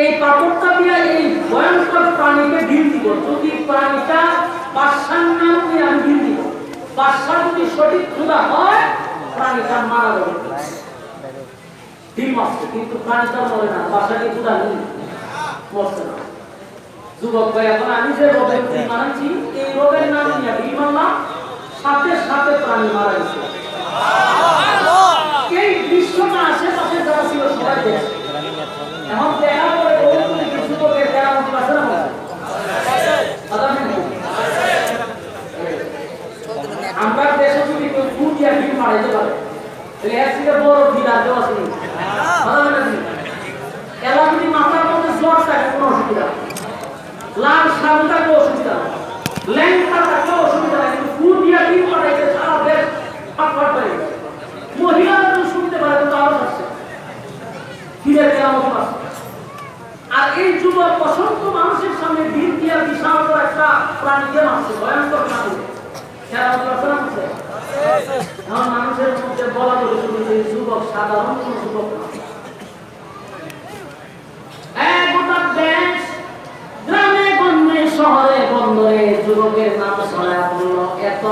এই পাথরটা দিয়ে এই ভয়ঙ্কর প্রাণীকে ঢিল দিব। যদি প্রাণীটা বাদশার নাম দিয়ে আমি ঢিল দিব, বাদশা যদি সঠিক খোদা হয় প্রাণীটা মারা যাবে, ঢিল মারছে, কিন্তু প্রাণীটা মরে না, বাদশাকে খোদা নেই, মরছে না। যুবক ভাই, এখন আমি যে রোগের ঢিল মারাচ্ছি এই রোগের নাম নিয়ে ঢিল মারলাম, সাথে সাথে প্রাণী মারা গেছে। এই দৃশ্যটা আশেপাশে যারা ছিল সবাই দেখছে। এখন দেখা পরে যুবকের কেরামতি আছে না, আমরা দেশে যদি কেউ ফুল দিয়া ঢিল মারাইতে পারে তাহলে এর থেকে বড় ঢিল আর কেউ আসেনি। এরা যদি মাথার মধ্যে জ্বর থাকে কোনো অসুবিধা, লাল সাবু থাকলে অসুবিধা, ল্যাংটা থাকলে অসুবিধা নাই, কিন্তু ফুল দিয়া ঢিল মারাইতে সারা দেশ ফাটফাট হয়ে গেছে। মহিলারা যদি শুনতে পারে তো আরো আসছে ঢিলের কেরামতি আসছে। আর এই যুবক অসংখ্য মানুষের সামনে ঢিল দিয়া বিশাল বড় একটা প্রাণীকে মারছে, ভয়ঙ্কর প্রাণী। এখন মানুষের মধ্যে বলা বলে শুরু যে যুবক সাধারণ কোন যুবক না, গোটা দেশ গ্রামে গঞ্জে শহরে বন্দরে যুবকের নাম ছড়ায় পড়ল। এত